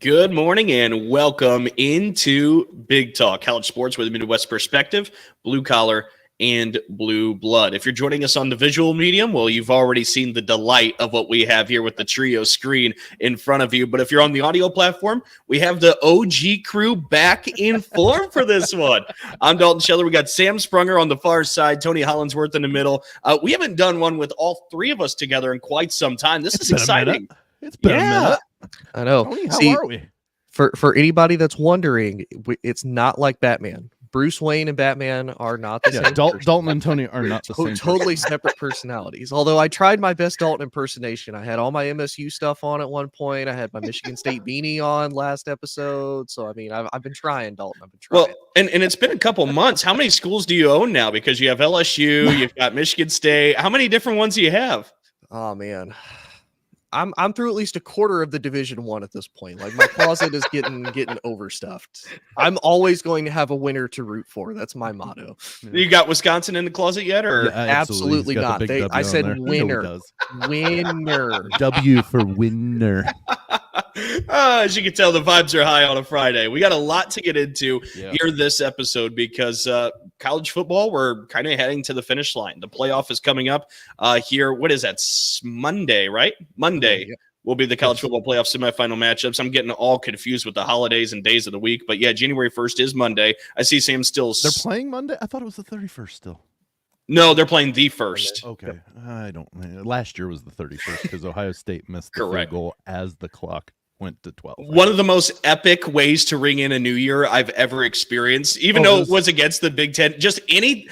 Good morning and welcome into Big Talk, college sports with a Midwest perspective, blue collar and blue blood. If you're joining us on the visual medium, well, you've already seen the delight of what we have here with the trio screen in front of you. But if you're on the audio platform, we have the OG crew back in form for this one. I'm Dalton Scheller. We got Sam Sprunger on the far side, Tony Hollinsworth in the middle. We haven't done one with all three of us together in quite some time. This is exciting. It's been a minute. I know. Tony, how are we? For anybody that's wondering, it's not like Batman. Bruce Wayne and Batman are not the same. Dalton and Tony are not the same. Totally separate personalities. Although I tried my best Dalton impersonation. I had all my MSU stuff on at one point. I had my Michigan State beanie on last episode. So, I mean, I've been trying, Dalton. I've been trying. Well, and it's been a couple months. How many schools do you own now? Because you have LSU, you've got Michigan State. How many different ones do you have? Oh, man. I'm through at least a quarter of the Division I at this point. Like my closet is getting overstuffed. I'm always going to have a winner to root for. That's my motto. You got Wisconsin in the closet yet, or Yeah, absolutely not? I said winner. Winner. W for winner. As you can tell, the vibes are high on a Friday. We got a lot to get into here this episode because college football, we're kind of heading to the finish line. The playoff is coming up here. What is that? Monday, right? Monday will be the college football playoff semifinal matchups. I'm getting all confused with the holidays and days of the week. But yeah, January 1st is Monday. I see Sam still. They're playing Monday? I thought it was the 31st still. No, they're playing the first. Okay. I don't. Last year was the 31st because Ohio State missed the field goal as the clock went to 12. One of the most epic ways to ring in a new year I've ever experienced, even though it was against the Big Ten. Just any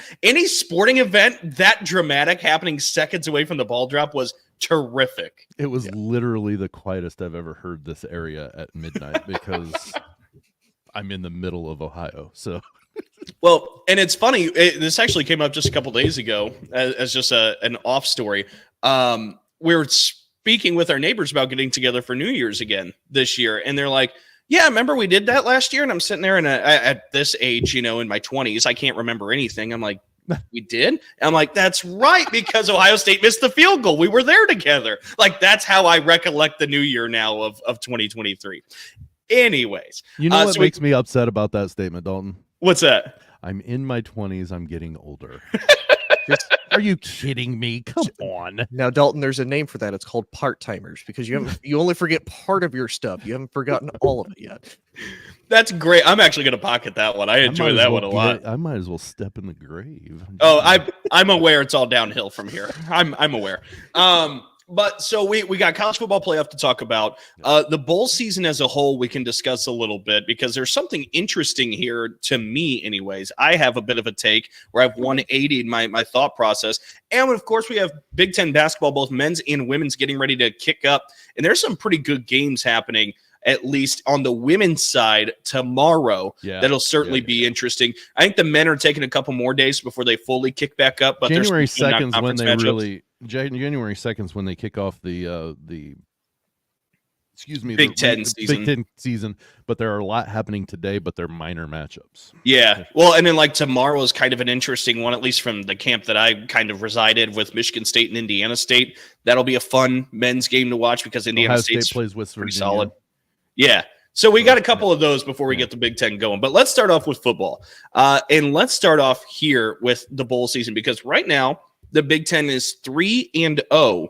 sporting event that dramatic happening seconds away from the ball drop was terrific. It was literally the quietest I've ever heard this area at midnight because I'm in the middle of Ohio. So, well, and it's funny. This actually came up just a couple days ago as just an off story. We were speaking with our neighbors about getting together for New Year's again this year, and they're like, "Yeah, remember we did that last year?" And I'm sitting there, and at this age, in my 20s, I can't remember anything. I'm like, we did? And I'm like, that's right, because Ohio State missed the field goal. We were there together. Like, that's how I recollect the new year now of 2023. Anyways. You know what makes me upset about that statement, Dalton? What's that? I'm in my 20s. I'm getting older. Are you kidding me? Come on. Now, Dalton, there's a name for that. It's called part-timers because you only forget part of your stuff. You haven't forgotten all of it yet. That's great. I'm actually going to pocket that one. I enjoy that one a lot. I might as well step in the grave. Oh, I'm aware it's all downhill from here. I'm aware. But so we got college football playoff to talk about. The bowl season as a whole, we can discuss a little bit because there's something interesting here to me anyways. I have a bit of a take where I've 180'd my thought process. And of course, we have Big Ten basketball, both men's and women's, getting ready to kick up. And there's some pretty good games happening, at least on the women's side tomorrow. That'll certainly be interesting. I think the men are taking a couple more days before they fully kick back up. But January 2nd when they matchups. January 2nd when they kick off the Big Ten season, but there are a lot happening today, but they're minor matchups. Yeah. Well, and then like tomorrow is kind of an interesting one, at least from the camp that I kind of resided with, Michigan State and Indiana State. That'll be a fun men's game to watch because Indiana State plays with pretty solid. Yeah. So we got a couple of those before we get the Big Ten going. But let's start off with football. And let's start off here with the bowl season because right now the Big Ten is 3-0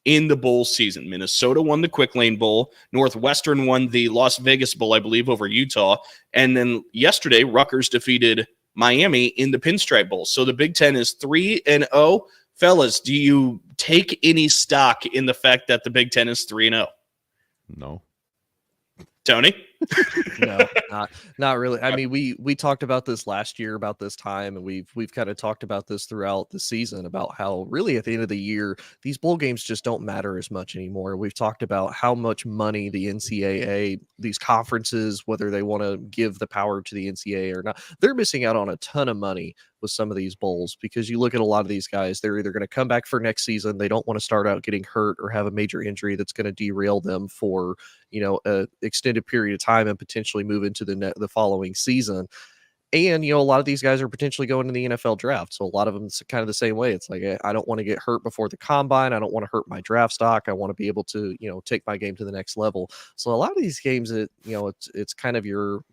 in the bowl season. Minnesota won the Quick Lane Bowl. Northwestern won the Las Vegas Bowl, I believe, over Utah. And then yesterday, Rutgers defeated Miami in the Pinstripe Bowl. So the Big Ten is 3-0. Fellas, do you take any stock in the fact that the Big Ten is 3-0? No. Tony? No, not really. I mean, we talked about this last year about this time, and we've kind of talked about this throughout the season about how really at the end of the year, these bowl games just don't matter as much anymore. We've talked about how much money the NCAA, these conferences, whether they want to give the power to the NCAA or not, they're missing out on a ton of money with some of these bowls because you look at a lot of these guys, they're either going to come back for next season. They don't want to start out getting hurt or have a major injury that's going to derail them for, a extended period of time and potentially move into the following season. And, a lot of these guys are potentially going to the NFL draft. So a lot of them, it's kind of the same way. It's like, I don't want to get hurt before the combine. I don't want to hurt my draft stock. I want to be able to, take my game to the next level. So a lot of these games, it's kind of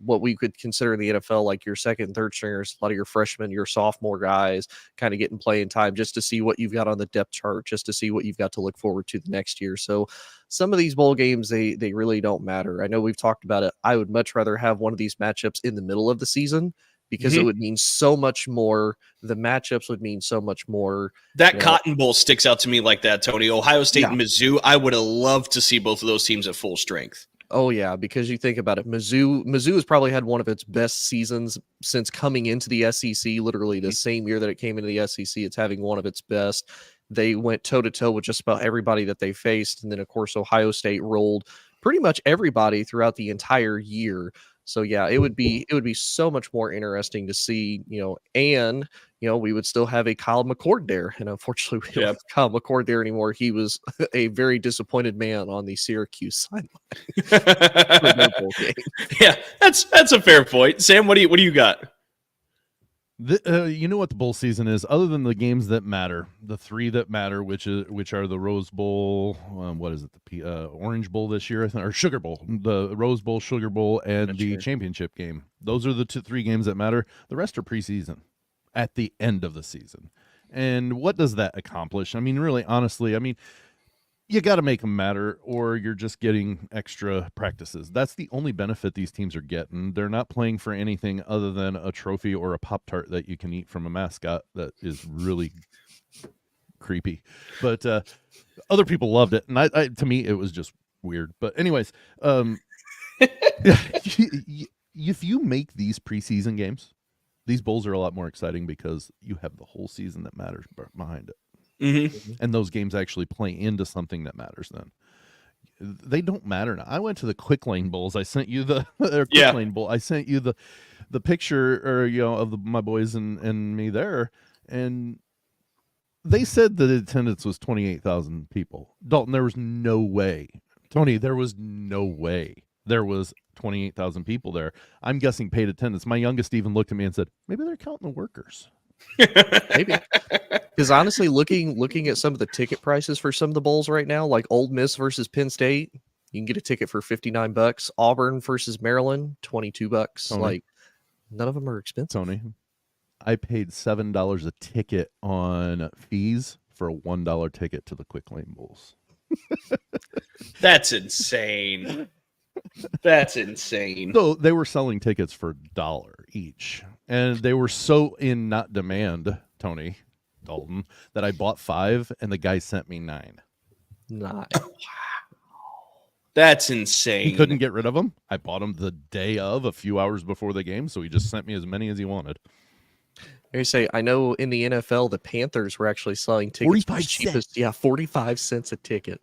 what we could consider in the NFL, like your second and third stringers, a lot of your freshmen, your sophomore guys kind of getting playing time just to see what you've got on the depth chart, just to see what you've got to look forward to the next year. So some of these bowl games, they really don't matter. I know we've talked about it. I would much rather have one of these matchups in the middle of the season, because it would mean so much more. The matchups would mean so much more. That Cotton Bowl sticks out to me like that, Tony. Ohio State and Mizzou, I would have loved to see both of those teams at full strength. Oh, yeah, because you think about it, Mizzou has probably had one of its best seasons since coming into the SEC, literally the same year that it came into the SEC. It's having one of its best. They went toe-to-toe with just about everybody that they faced. And then, of course, Ohio State rolled pretty much everybody throughout the entire year. So yeah, it would be so much more interesting to see, and we would still have a Kyle McCord there, and unfortunately we don't have Kyle McCord there anymore. He was a very disappointed man on the Syracuse sideline. Yeah, that's a fair point. Sam, what do you got? You know what the bowl season is, other than the games that matter, the three that matter, which are the Rose Bowl, what is it, the Orange Bowl this year, or Sugar Bowl, the Rose Bowl, Sugar Bowl, and the championship game. Those are the three games that matter. The rest are preseason at the end of the season. And what does that accomplish? I mean, really, honestly, you got to make them matter, or you're just getting extra practices. That's the only benefit these teams are getting. They're not playing for anything other than a trophy or a Pop-Tart that you can eat from a mascot that is really creepy. But other people loved it, and I to me, it was just weird. But anyways, if you make these preseason games, these bowls are a lot more exciting because you have the whole season that matters behind it. Mm-hmm. And those games actually play into something that matters. Then they don't matter now. I went to the Quick Lane Bowls. I sent you the Quick Lane Bowl. I sent you the picture, or of my boys and me there, and they said that attendance was 28,000 people. Dalton, there was no way. Tony, there was no way there was 28,000 people there. I'm guessing paid attendance. My youngest even looked at me and said, maybe they're counting the workers. Maybe. Because honestly, looking at some of the ticket prices for some of the bowls right now, like Ole Miss versus Penn State, you can get a ticket for $59. Auburn versus Maryland, $22. Tony, like, none of them are expensive. Tony, I paid $7 a ticket on fees for a $1 ticket to the Quick Lane Bowls. That's insane. That's insane. So they were selling tickets for $1 each, and they were so in not demand, Tony, Dalton, that I bought 5 and the guy sent me 9. Nice. Wow. That's insane. He couldn't get rid of them. I bought them the day of, a few hours before the game, so he just sent me as many as he wanted. I know in the NFL, the Panthers were actually selling tickets for cheapest. Yeah, 45 cents a ticket.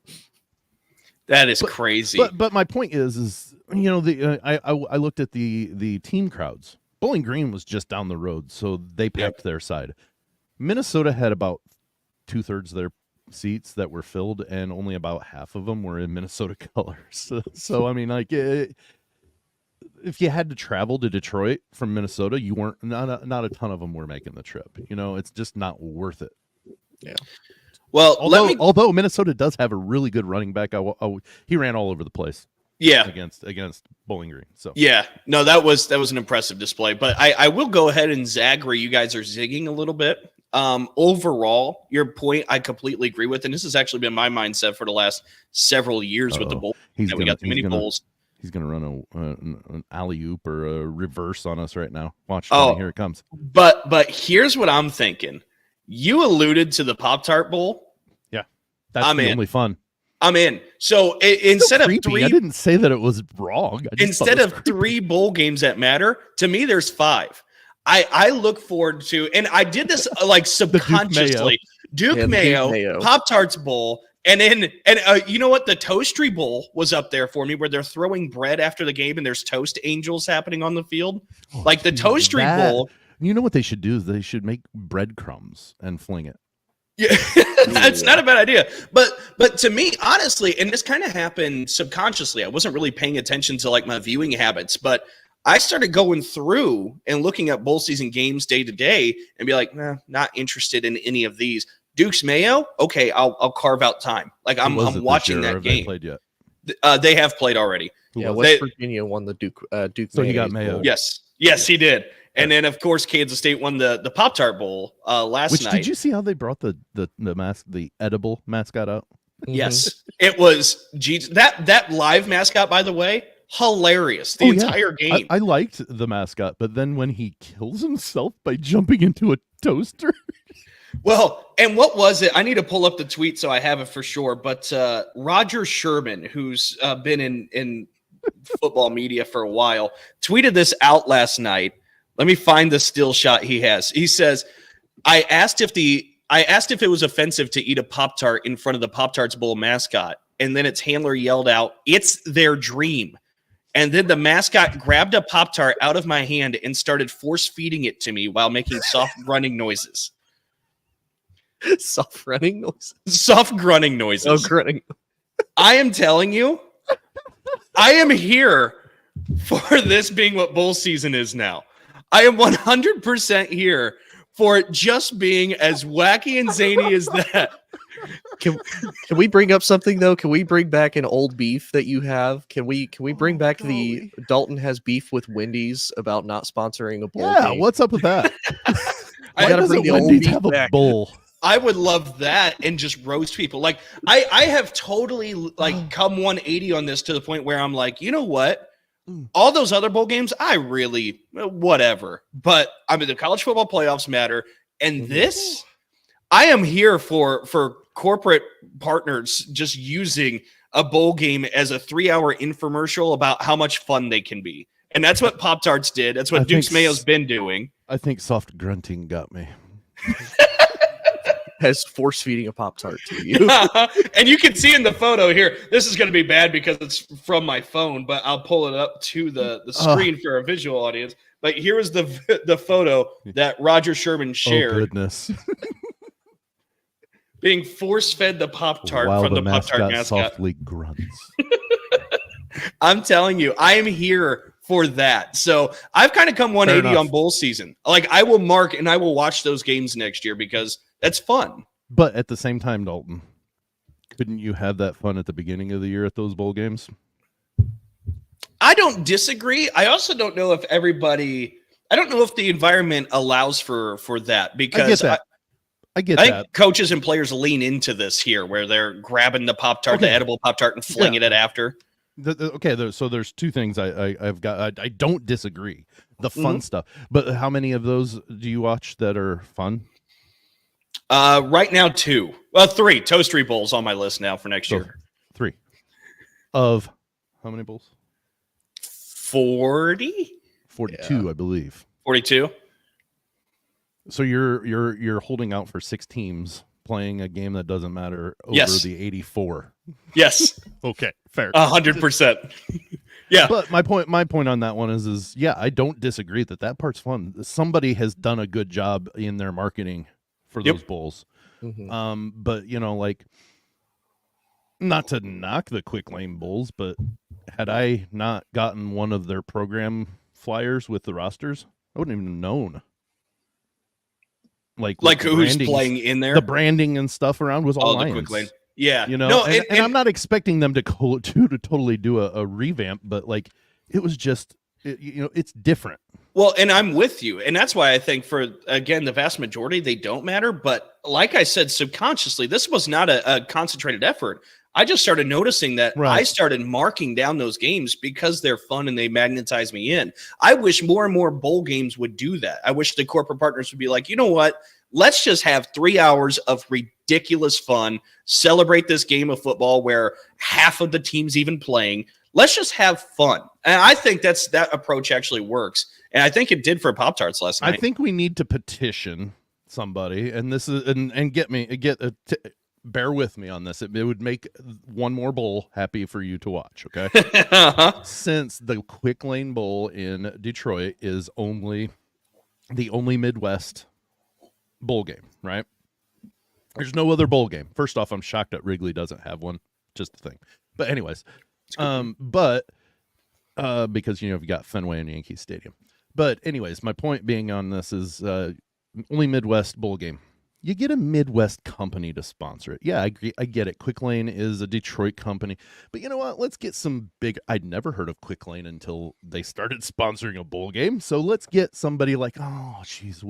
That is crazy. But my point is I looked at the team crowds. Bowling Green was just down the road, so they packed their side. Minnesota had about 2/3 of their seats that were filled, and only about half of them were in Minnesota colors. So I mean, like, if you had to travel to Detroit from Minnesota, you weren't not a ton of them were making the trip. It's just not worth it. Yeah. Well, although Minnesota does have a really good running back, he ran all over the place. Yeah, against Bowling Green. So yeah, no, that was an impressive display. But I will go ahead and zag where you guys are zigging a little bit. Overall, your point I completely agree with, and this has actually been my mindset for the last several years with the bowl. We got the mini bowls. He's going to run an alley-oop or a reverse on us right now. Watch, Tony, here it comes. But here's what I'm thinking. You alluded to the Pop-Tart Bowl. Yeah, that's only fun. I'm in. So instead of 3, I didn't say that it was wrong. Instead of 3 bowl games that matter, to me, there's 5. I look forward to, and I did this like subconsciously. Duke Mayo, Pop-Tarts Bowl, and you know what? The Toastery Bowl was up there for me, where they're throwing bread after the game and there's toast angels happening on the field. Like the Toastery Bowl. You know what they should do is they should make breadcrumbs and fling it. Yeah, that's not a bad idea. But to me, honestly, and this kind of happened subconsciously. I wasn't really paying attention to like my viewing habits, but I started going through and looking at bowl season games day to day and be like, nah, not interested in any of these. Duke's Mayo, okay, I'll carve out time. Like I'm watching that game. They played yet? They have played already. West Virginia won the Duke. So he got Mayo. Yes, he did. And then of course Kansas State won the Pop-Tart Bowl last night. Did you see how they brought the edible mascot out? Yes, it was. That live mascot, by the way, hilarious. The entire game. I liked the mascot, but then when he kills himself by jumping into a toaster. Well, and what was it? I need to pull up the tweet so I have it for sure. But Roger Sherman, who's been in football media for a while, tweeted this out last night. Let me find the still shot he has. He says, I asked if it was offensive to eat a Pop-Tart in front of the Pop-Tarts Bowl mascot, and then its handler yelled out, "It's their dream." And then the mascot grabbed a Pop-Tart out of my hand and started force feeding it to me while making soft grunting noises. Soft running noises? Soft grunting noises. Oh, grunting. I am telling you, I am here for this being what bowl season is now. I am 100% here for it just being as wacky and zany as that. Can we bring up something though? Can we bring back an old beef that you have? Can we bring back the Dalton has beef with Wendy's about not sponsoring a bowl? Yeah, game? What's up with that? I gotta bring the old beef have back. a bowl. I would love that and just roast people. Like I have totally like come 180 on this to the point where I'm like, you know what? All those other bowl games, I really whatever. But I mean, the college football playoffs matter, and this, I am here for corporate partners just using a bowl game as a 3-hour infomercial about how much fun they can be, and that's what Pop-Tarts did. That's what Duke's Mayo's been doing. I think soft grunting got me. As force feeding a Pop-Tart to you. And you can see in the photo here, this is going to be bad because it's from my phone, but I'll pull it up to the screen for a visual audience. But here is the photo that Roger Sherman shared. Oh, goodness. Being force-fed the Pop-Tart While from the Pop-Tart mascot. Softly grunts. I'm telling you, I am here for that. So I've kind of come 180 on bowl season. Like I will mark and I will watch those games next year because that's fun. But at the same time, Dalton, couldn't you have that fun at the beginning of the year at those bowl games? I don't disagree. I also don't know if I don't know if the environment allows for that because I get I that. think coaches and players lean into this here where they're grabbing the Pop-Tart, the edible Pop-Tart and flinging it after. So there's two things I've got. I don't disagree. The fun stuff. But how many of those do you watch that are fun? Right now, 2. Well, 3. Toastery Bowls on my list now for next year. 3. Of how many bowls? 40? 42, I believe. 42? So you're holding out for 6 teams playing a game that doesn't matter over the 84. Yes. Okay, fair. 100%. Yeah. But my point on that one is I don't disagree that part's fun. Somebody has done a good job in their marketing for those bowls. But like, not to knock the Quick Lane Bowls, but had I not gotten one of their program flyers with the rosters, I wouldn't even have known. Like who's playing in there? The branding and stuff around was all Lions. The Quick Lane. Yeah. No, and I'm not expecting them to totally do a revamp, but like it was just it's different. Well, and I'm with you. And that's why I think for, again, the vast majority, they don't matter. But like I said, subconsciously, this was not a concentrated effort. I just started noticing that I started marking down those games because they're fun and they magnetize me in. I wish more and more bowl games would do that. I wish the corporate partners would be like, you know what? Let's just have 3 hours of ridiculous fun, celebrate this game of football where half of the team's even playing. Let's just have fun. And I think that approach actually works. And I think it did for Pop-Tarts last night. I think we need to petition somebody, and this is bear with me on this. It would make one more bowl happy for you to watch, okay? Since the Quick Lane Bowl in Detroit is the only Midwest bowl game, right? There's no other bowl game. First off, I'm shocked that Wrigley doesn't have one. Just a thing. But anyways, but because you've got Fenway and Yankee Stadium. But anyways, my point being on this is only Midwest bowl game. You get a Midwest company to sponsor it. Yeah, I get it. Quick Lane is a Detroit company. But you know what? Let's get some big... I'd never heard of Quick Lane until they started sponsoring a bowl game. So let's get somebody like, oh, jeez.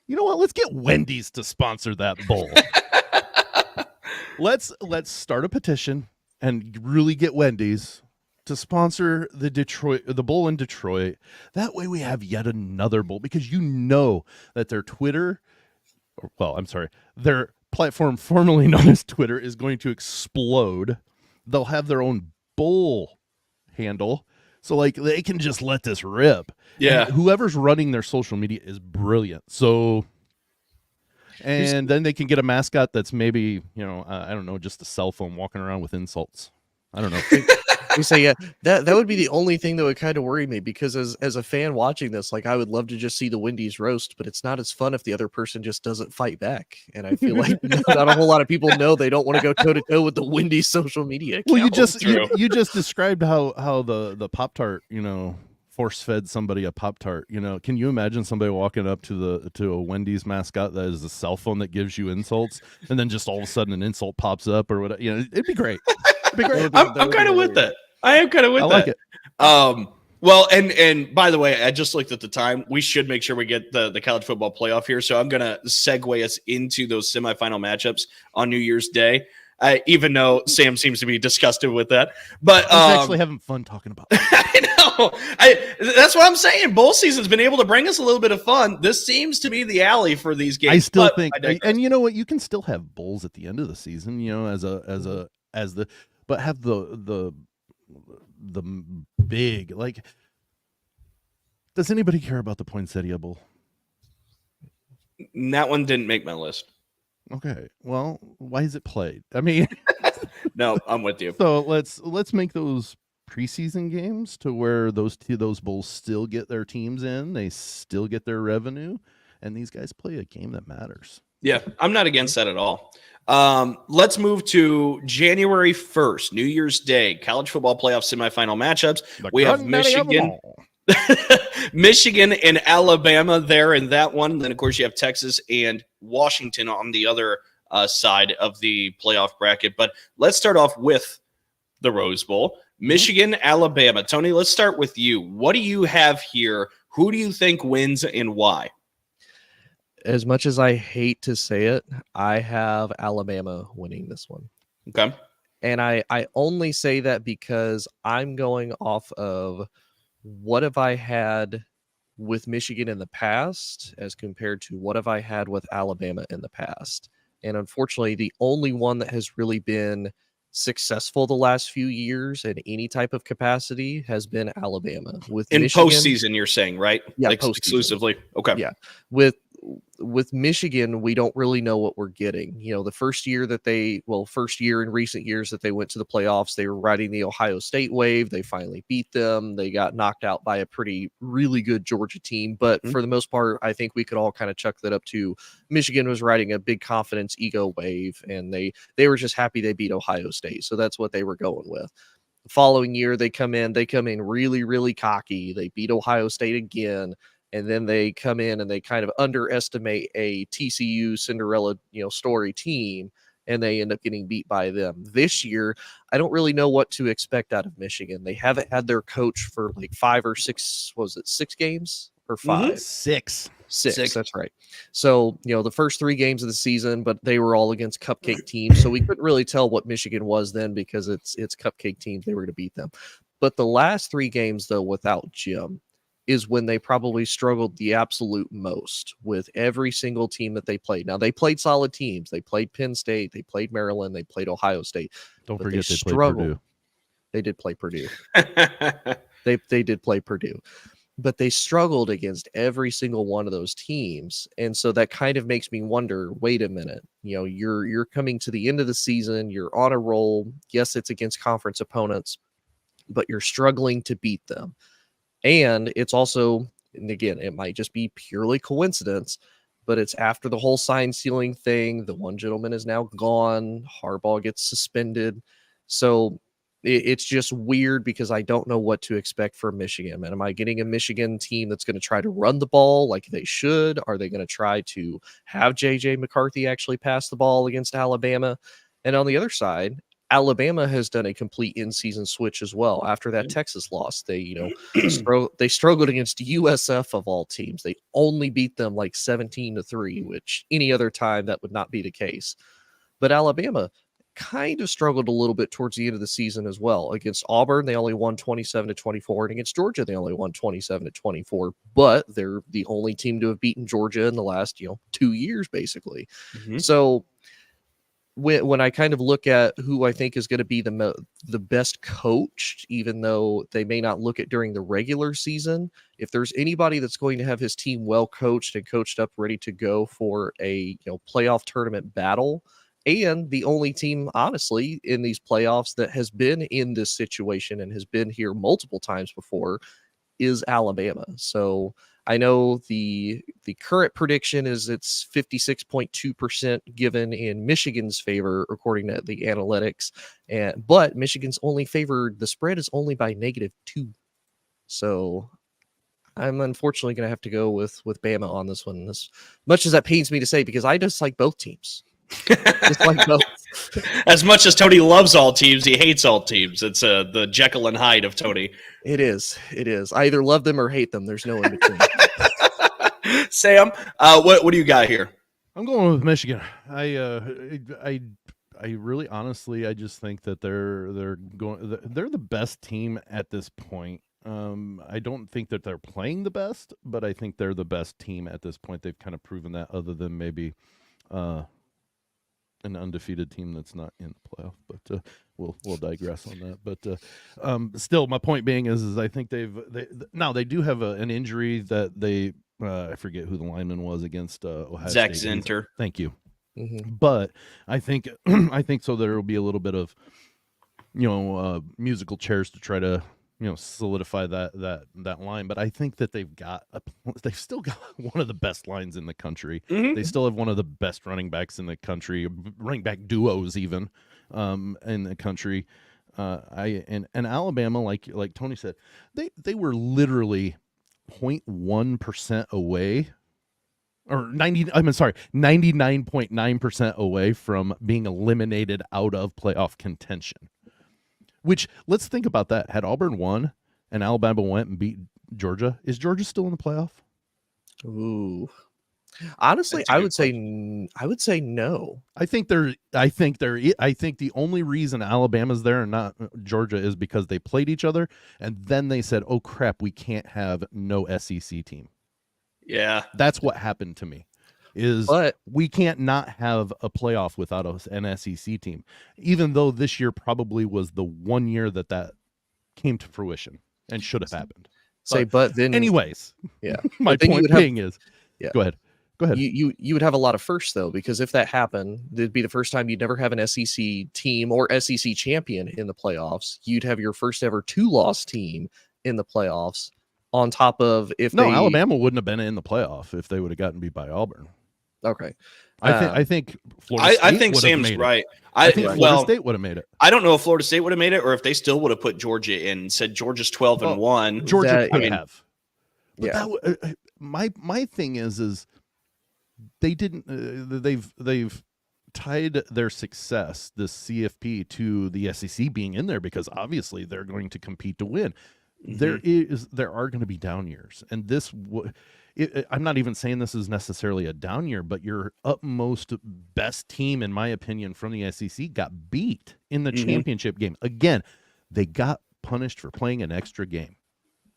You know what? Let's get Wendy's to sponsor that bowl. Let's start a petition and really get Wendy's to sponsor the bowl in Detroit. That way we have yet another bowl, because that their Twitter... their platform formerly known as Twitter is going to explode. They'll have their own bowl handle. So they can just let this rip. Yeah. And whoever's running their social media is brilliant. So, and then they can get a mascot that's maybe, I don't know, just a cell phone walking around with insults. I don't know. You say, yeah, that would be the only thing that would kind of worry me, because as a fan watching this, I would love to just see the Wendy's roast, but it's not as fun if the other person just doesn't fight back. And I feel like not a whole lot of people know they don't want to go toe to toe with the Wendy's social media account. Well, you just described how the Pop-Tart, force fed somebody a Pop-Tart. Can you imagine somebody walking up to a Wendy's mascot that is a cell phone that gives you insults, and then just all of a sudden an insult pops up or whatever? It'd be great. I'm kind of with that. I am kind of with that. I like it. Well, and by the way, I just looked at the time. We should make sure we get the college football playoff here. So I'm going to segue us into those semifinal matchups on New Year's Day, even though Sam seems to be disgusted with that. But he's actually having fun talking about it. I know. That's what I'm saying. Bowl season's been able to bring us a little bit of fun. This seems to be the alley for these games. I still think, and you know what? You can still have bowls at the end of the season, but have the big, does anybody care about the Poinsettia Bowl? That one didn't make my list. Okay, well, why is it played? I mean, no, I'm with you. So let's make those preseason games to where those bowls still get their teams in, they still get their revenue, and these guys play a game that matters. Yeah, I'm not against that at all. Let's move to January 1st, New Year's Day, college football playoff semifinal matchups. We have Michigan and Alabama there in that one. And then, of course, you have Texas and Washington on the other side of the playoff bracket. But let's start off with the Rose Bowl. Michigan, Alabama. Tony, let's start with you. What do you have here? Who do you think wins and why? As much as I hate to say it, I have Alabama winning this one. Okay. And I only say that because I'm going off of what have I had with Michigan in the past as compared to what have I had with Alabama in the past. And unfortunately, the only one that has really been successful the last few years in any type of capacity has been Alabama. With in Michigan, postseason, you're saying, right? Yeah, exclusively. Okay. Yeah. With Michigan, we don't really know what we're getting. The first year in recent years that they went to the playoffs, they were riding the Ohio State wave. They finally beat them. They got knocked out by a really good Georgia team. But for the most part, I think we could all kind of chuck that up to Michigan was riding a big confidence ego wave, and they were just happy they beat Ohio State. So that's what they were going with. The following year, they come in really, really cocky. They beat Ohio State again. And then they come in and they kind of underestimate a TCU Cinderella, story team, and they end up getting beat by them. This year, I don't really know what to expect out of Michigan. They haven't had their coach for 5 or 6, was it 6 games or 5? Mm-hmm. Six, that's right. So, the first 3 games of the season, but they were all against cupcake teams. So we couldn't really tell what Michigan was then because it's cupcake teams. They were going to beat them. But the last 3 games, though, without Jim, is when they probably struggled the absolute most with every single team that they played. Now, they played solid teams. They played Penn State. They played Maryland. They played Ohio State. Don't forget they played Purdue. They did play Purdue. They did play Purdue. But they struggled against every single one of those teams. And so that kind of makes me wonder, wait a minute, you're coming to the end of the season. You're on a roll. Yes, it's against conference opponents, but you're struggling to beat them. And it's also, and again, it might just be purely coincidence, but it's after the whole sign stealing thing. The one gentleman is now gone. Harbaugh gets suspended. So it's just weird because I don't know what to expect from Michigan. And am I getting a Michigan team that's going to try to run the ball like they should? Are they going to try to have JJ McCarthy actually pass the ball against Alabama? And on the other side, Alabama has done a complete in-season switch as well. After that Texas loss, they they struggled against USF of all teams. They only beat them like 17-3, which any other time that would not be the case. But Alabama kind of struggled a little bit towards the end of the season as well. Against Auburn, they only won 27-24, and against Georgia, they only won 27-24. But they're the only team to have beaten Georgia in the last 2 years, basically. So when I kind of look at who I think is going to be the best coached, even though they may not look at during the regular season, if there's anybody that's going to have his team well coached and coached up, ready to go for a playoff tournament battle, and the only team, honestly, in these playoffs that has been in this situation and has been here multiple times before, is Alabama. So I know the current prediction is it's 56.2% given in Michigan's favor, according to the analytics. But Michigan's only favored, the spread is only by -2. So I'm unfortunately going to have to go with Bama on this one, as much as that pains me to say, because I just like both teams. Just like both. As much as Tony loves all teams, he hates all teams. It's the Jekyll and Hyde of Tony. It is. I either love them or hate them. There's no in between. Sam, what do you got here? I'm going with Michigan. I really, honestly, I just think that they're the best team at this point. I don't think that they're playing the best, but I think they're the best team at this point. They've kind of proven that, other than maybe an undefeated team that's not in the playoff, but we'll digress on that. But still, my point being is I think they do have an injury that they I forget who the lineman was against Ohio Zach State. Zinter. Thank you. But I think so there will be a little bit of musical chairs to try to solidify that line. But I think that they've still got one of the best lines in the country. They still have one of the best running backs in the country, running back duos even in the country. And Alabama, like Tony said, they were literally 0.1% away, or 99.9% away from being eliminated out of playoff contention. Which, let's think about that. Had Auburn won and Alabama went and beat Georgia, is Georgia still in the playoff? Ooh, honestly, I would say no. I think the only reason Alabama's there and not Georgia is because they played each other, and then they said, "Oh crap, we can't have no SEC team." Yeah, that's what happened to me. We can't not have a playoff without an SEC team, even though this year probably was the one year that came to fruition and should have happened. But then, anyways, yeah. My point being is, go ahead. You would have a lot of firsts though, because if that happened, it'd be the first time you'd never have an SEC team or SEC champion in the playoffs. You'd have your first ever 2-loss team in the playoffs. On top of Alabama wouldn't have been in the playoff if they would have gotten beat by Auburn. Okay. I think Florida State I think Sam's right. I think Florida State would have made it. I don't know if Florida State would have made it, or if they still would have put Georgia in and said Georgia's 12-1. Georgia could have. But my thing is they didn't. They've tied their success, the CFP, to the SEC being in there, because obviously they're going to compete to win. There are going to be down years, and this. I'm not even saying this is necessarily a down year, but your utmost best team, in my opinion, from the SEC got beat in the championship game. Again, they got punished for playing an extra game.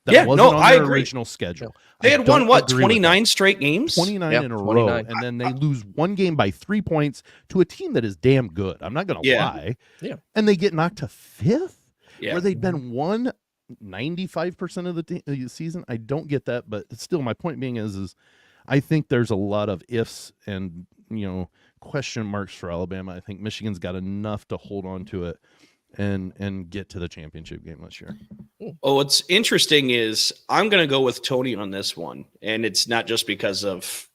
That wasn't on their original schedule. They had won, 29 straight games? 29 in a row, and then they lose one game by 3 points to a team that is damn good. I'm not going to lie. Yeah. And they get knocked to 5th, where they'd been 95% of the season. I don't get that, but still, my point being is I think there's a lot of ifs and question marks for Alabama. I think Michigan's got enough to hold on to it and get to the championship game this year. Oh, what's interesting is I'm going to go with Tony on this one, and it's not just because of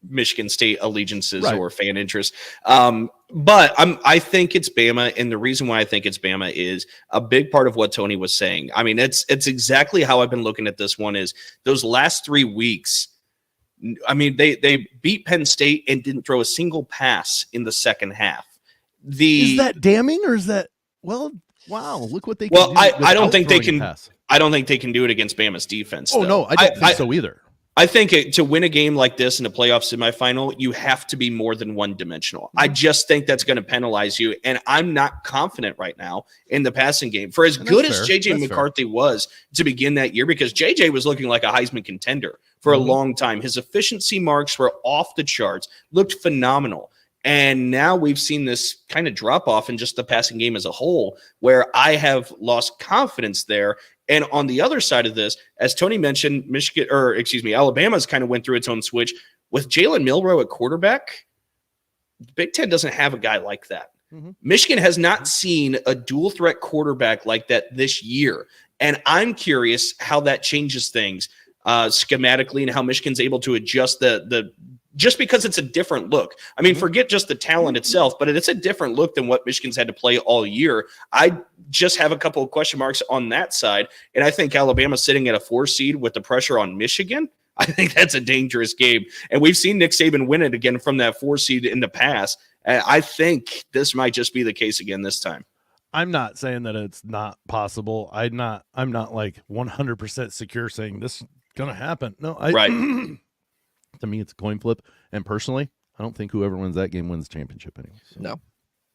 Michigan State allegiances or fan interests. But I think it's Bama, and the reason why I think it's Bama is a big part of what Tony was saying. I mean, it's exactly how I've been looking at this one is those last 3 weeks. I mean, they beat Penn State and didn't throw a single pass in the second half. Is that damning, or is that wow? Look what they can do. I don't think they can. I don't think they can do it against Bama's defense. Oh, no, I don't think so either. I think to win a game like this in a playoff semifinal, you have to be more than one-dimensional. I just think that's going to penalize you, and I'm not confident right now in the passing game. For as good as J.J. McCarthy was to begin that year, because J.J. was looking like a Heisman contender for a long time. His efficiency marks were off the charts, looked phenomenal. And now we've seen this kind of drop off in just the passing game as a whole, where I have lost confidence there. And on the other side of this, as Tony mentioned, Alabama's kind of went through its own switch with Jalen Milroe at quarterback. Big Ten doesn't have a guy like that. Michigan has not seen a dual threat quarterback like that this year. And I'm curious how that changes things schematically and how Michigan's able to adjust just because it's a different look. I mean, forget just the talent itself, but it's a different look than what Michigan's had to play all year. I just have a couple of question marks on that side, and I think Alabama sitting at a 4 seed with the pressure on Michigan, I think that's a dangerous game. And we've seen Nick Saban win it again from that 4 seed in the past. I think this might just be the case again this time. I'm not saying that it's not possible. I'm not like 100% secure saying this is going to happen. No, to me, it's a coin flip. And personally, I don't think whoever wins that game wins the championship anyway. So. No.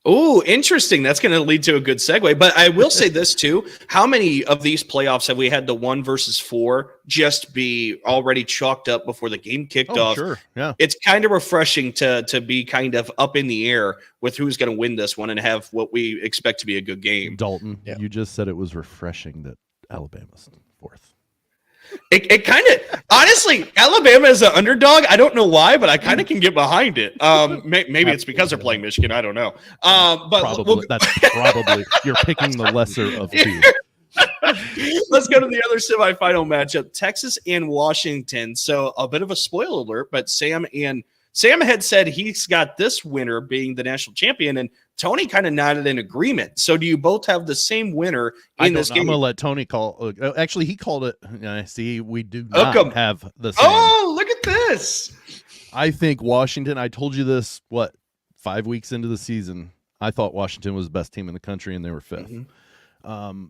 Oh, interesting. That's going to lead to a good segue. But I will say this, too. How many of these playoffs have we had the 1 versus 4 just be already chalked up before the game kicked off? Sure. Yeah. It's kind of refreshing to be kind of up in the air with who's going to win this one and have what we expect to be a good game. Dalton, you just said it was refreshing that Alabama's 4th. It kind of, honestly, Alabama is an underdog. I don't know why, but I kind of can get behind it. Maybe it's because they're playing Michigan. I don't know. But that's probably you're picking the lesser of two. Let's go to the other semifinal matchup: Texas and Washington. So a bit of a spoiler alert, but Sam had said he's got this winner being the national champion, and Tony kind of nodded in agreement. So do you both have the same winner in this game? I'm going to let Tony call. Actually, he called it. I see. We do not have the same. Oh, look at this. I think Washington, I told you this, 5 weeks into the season, I thought Washington was the best team in the country, and they were 5th.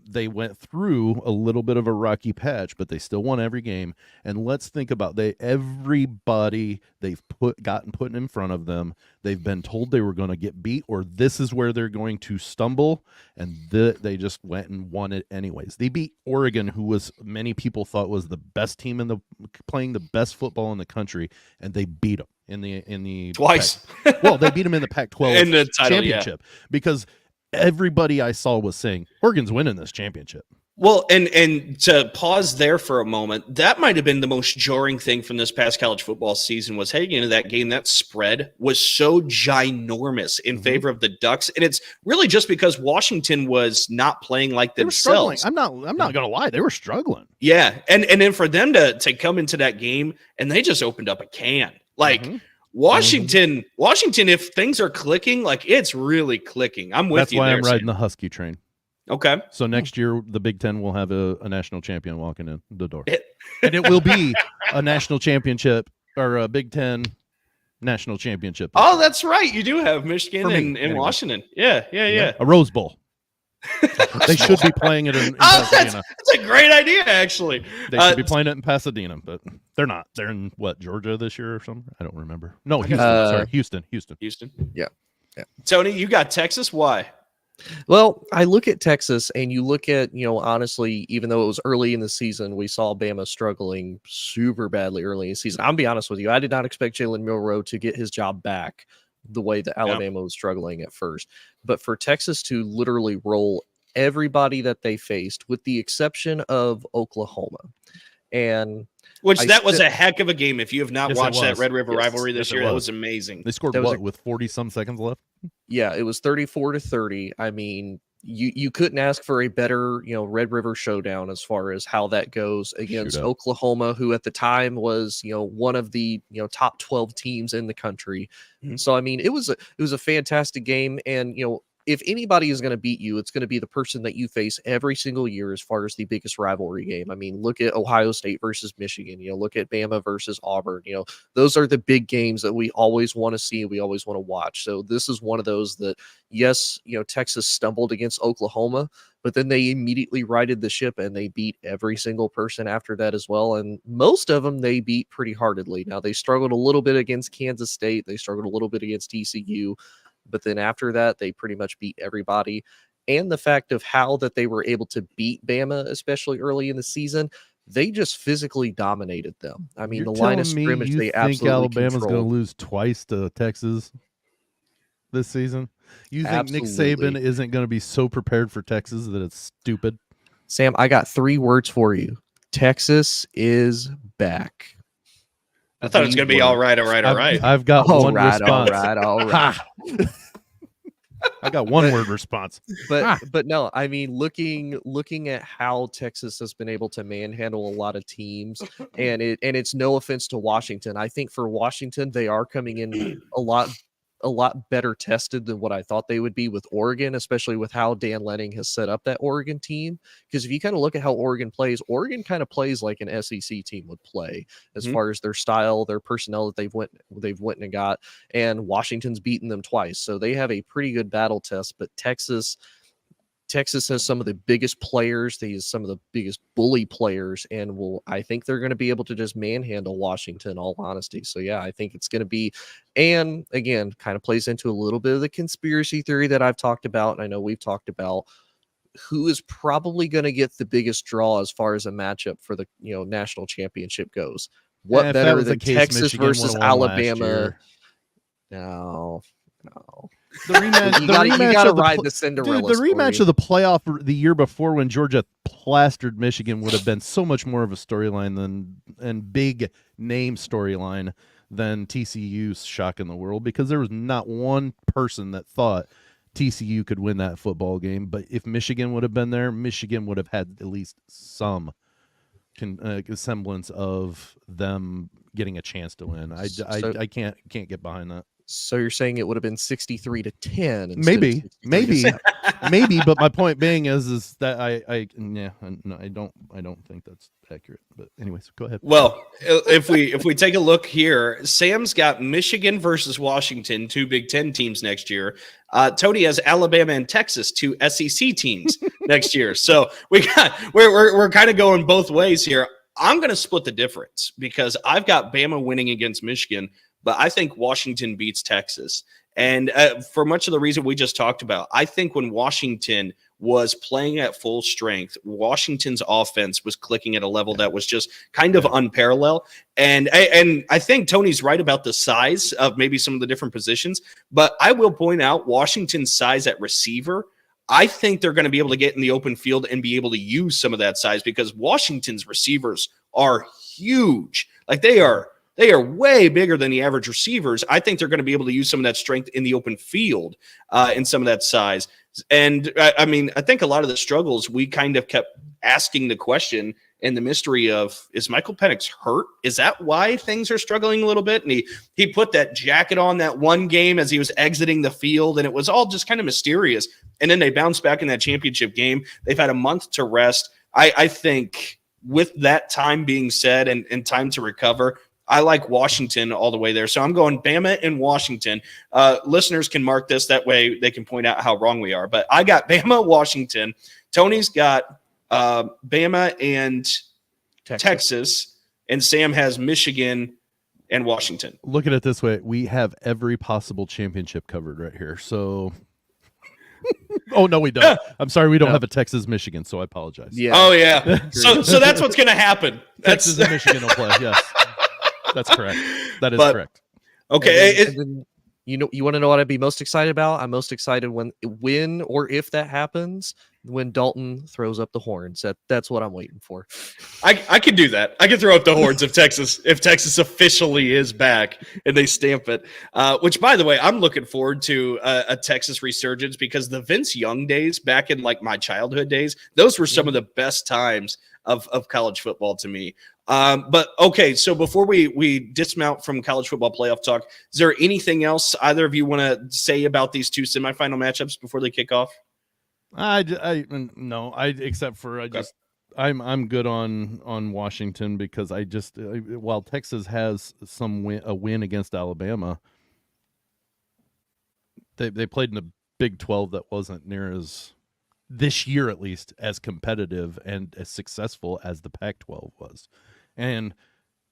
They went through a little bit of a rocky patch, but they still won every game. And let's think about everybody they've gotten put in front of them. They've been told they were going to get beat, or this is where they're going to stumble, and they just went and won it anyways. They beat Oregon, who was many people thought was the best team playing the best football in the country, and they beat them in the twice. Well, they beat them in the Pac-12 in the title, championship because everybody I saw was saying Oregon's winning this championship. Well, and to pause there for a moment, that might have been the most jarring thing from this past college football season was heading into that game. That spread was so ginormous in favor of the Ducks, and it's really just because Washington was not playing like themselves. I'm not going to lie, they were struggling. Yeah, and then for them to come into that game and they just opened up a can. Washington, if things are clicking, like it's really clicking. I'm with That's you. That's why there, I'm riding the Husky train. Okay. So next year, the Big Ten will have a national champion walking in the door. And it will be a national championship or a Big Ten national championship. Oh, that's right. You do have Michigan and Washington. Yeah. A Rose Bowl. They should be playing it in Pasadena. That's a great idea, actually. They should be playing it in Pasadena, but they're not. They're in Georgia this year or something? I don't remember. No, Houston. Houston. Yeah. Tony, you got Texas. Why? Well, I look at Texas and you look at, honestly, even though it was early in the season, we saw Bama struggling super badly early in the season. I'll be honest with you. I did not expect Jalen Milroe to get his job back the way that Alabama was struggling at first. But for Texas to literally roll everybody that they faced, with the exception of Oklahoma. And that was a heck of a game. If you have not watched that Red River rivalry this year, that was amazing. They scored with 40 some seconds left? Yeah, it was 34-30. I mean, you couldn't ask for a better, Red River Showdown as far as how that goes against Oklahoma, who at the time was, one of the, top 12 teams in the country. Mm-hmm. So, I mean, it was a fantastic game. And, if anybody is going to beat you, it's going to be the person that you face every single year as far as the biggest rivalry game. I mean, look at Ohio State versus Michigan, look at Bama versus Auburn, those are the big games that we always want to see. We always want to watch. So this is one of those that, yes, Texas stumbled against Oklahoma, but then they immediately righted the ship and they beat every single person after that as well. And most of them they beat pretty heartedly. Now they struggled a little bit against Kansas State. They struggled a little bit against TCU. But then after that, they pretty much beat everybody. And the fact of how that they were able to beat Bama, especially early in the season, they just physically dominated them. I mean, the line of scrimmage, they absolutely Alabama's controlled. going to lose twice to Texas this season? You think Nick Saban isn't going to be so prepared for Texas that it's stupid? Sam, I got 3 words for you. Texas is back. I thought it was going to be all right. I've got one response. All right. I got one word response. But no, I mean, looking at how Texas has been able to manhandle a lot of teams, and it's no offense to Washington. I think for Washington, they are coming in a lot better tested than what I thought they would be with Oregon, especially with how Dan Lanning has set up that Oregon team. Because if you kind of look at how Oregon kind of plays like an SEC team would play as far as their style, their personnel that they've went and got, and Washington's beaten them twice. So they have a pretty good battle test, but Texas has some of the biggest players. They use some of the biggest bully players, and I think they're going to be able to just manhandle Washington, in all honesty. So, yeah, I think it's going to be, and again, kind of plays into a little bit of the conspiracy theory that I've talked about, and I know we've talked about, who is probably going to get the biggest draw as far as a matchup for the national championship goes. What better than Texas Michigan versus Alabama? No. The rematch, you got to ride the Cinderella. Dude, the rematch of the playoff the year before when Georgia plastered Michigan would have been so much more of a storyline and big name storyline than TCU's shock in the world, because there was not one person that thought TCU could win that football game. But if Michigan would have been there, Michigan would have had at least some semblance of them getting a chance to win. I can't get behind that. So you're saying it would have been 63-10? Maybe. But my point being is that I don't think that's accurate. But anyways, go ahead. Well, if we take a look here, Sam's got Michigan versus Washington, 2 Big Ten teams next year. Tony has Alabama and Texas, 2 SEC teams next year. So we're kind of going both ways here. I'm going to split the difference because I've got Bama winning against Michigan, but I think Washington beats Texas. And for much of the reason we just talked about, I think when Washington was playing at full strength, Washington's offense was clicking at a level that was just kind of unparalleled. And I think Tony's right about the size of maybe some of the different positions, but I will point out Washington's size at receiver. I think they're going to be able to get in the open field and be able to use some of that size because Washington's receivers are huge. Like they are way bigger than the average receivers. I think they're going to be able to use some of that strength in the open field and some of that size. And I mean, I think a lot of the struggles, we kind of kept asking the question and the mystery of, is Michael Penix hurt? Is that why things are struggling a little bit? And he put that jacket on that one game as he was exiting the field, and it was all just kind of mysterious. And then they bounced back in that championship game. They've had a month to rest. I think with that time being said and time to recover, I like Washington all the way there. So I'm going Bama and Washington. Listeners can mark this. That way they can point out how wrong we are. But I got Bama, Washington. Tony's got Bama and Texas. And Sam has Michigan and Washington. Look at it this way. We have every possible championship covered right here. So... Oh, no, we don't. I'm sorry. We don't have a Texas-Michigan, so I apologize. Yeah. Oh, yeah. So that's what's going to happen. Texas and Michigan will play, yes. That's correct. That is correct. Okay. And then, you want to know what I'd be most excited about? I'm most excited when or if that happens, when Dalton throws up the horns. That's what I'm waiting for. I can do that. I can throw up the horns if Texas officially is back and they stamp it. Which, by the way, I'm looking forward to a Texas resurgence, because the Vince Young days back in like my childhood days, those were some of the best times of college football to me. But okay, so before we dismount from college football playoff talk, is there anything else either of you want to say about these two semifinal matchups before they kick off? No, except for I'm good on Washington, because while Texas has a win against Alabama, they played in the Big 12 that wasn't near as, this year at least, as competitive and as successful as the Pac-12 was. And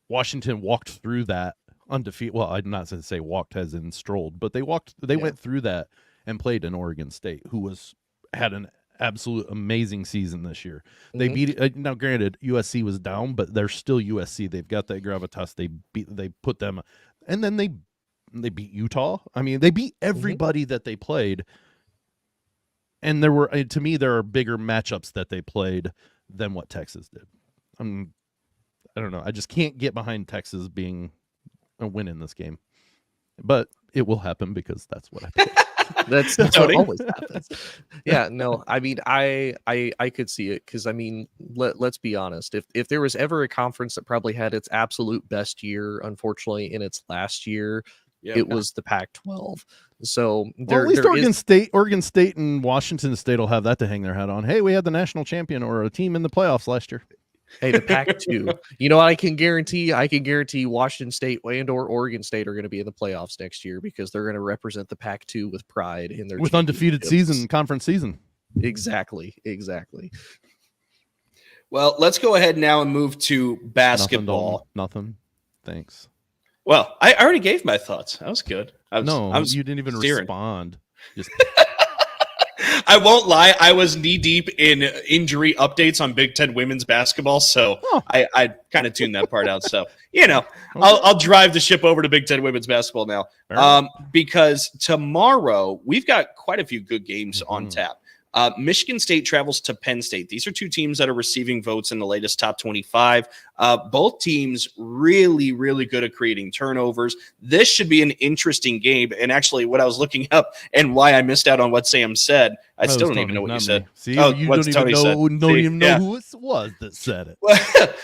Washington walked through that undefeated. Well, I'm not going to say walked as in strolled, but they went through that and played in Oregon State, who had an absolute amazing season this year. They beat, now granted, USC was down, but they're still USC. They've got that gravitas. They put them, and then they beat Utah. I mean, they beat everybody that they played. And to me, there are bigger matchups that they played than what Texas did. I don't know. I just can't get behind Texas being a win in this game, but it will happen, because that's what I picked. That's what always happens. Yeah, no, I mean, I could see it, because I mean, let's be honest. If there was ever a conference that probably had its absolute best year, unfortunately, in its last year, it was the Pac-12. So at least Oregon State and Washington State will have that to hang their hat on. Hey, we had the national champion or a team in the playoffs last year. Hey, the Pac-2. You know what I can guarantee? I can guarantee Washington State and/or Oregon State are going to be in the playoffs next year, because they're going to represent the Pac-2 with pride in their with undefeated conference season. Exactly. Well, let's go ahead now and move to basketball. Nothing. Thanks. Well, I already gave my thoughts. That was good. You didn't even respond. Just I won't lie. I was knee deep in injury updates on Big Ten women's basketball, so I kind of tuned that part out. So, I'll drive the ship over to Big Ten women's basketball now, because tomorrow we've got quite a few good games on tap. Michigan State travels to Penn State. These are two teams that are receiving votes in the latest top 25. Both teams really, really good at creating turnovers. This should be an interesting game. And actually, what I was looking up and why I missed out on what Sam said, I still don't even know what you said. See, you don't even know who it was that said it.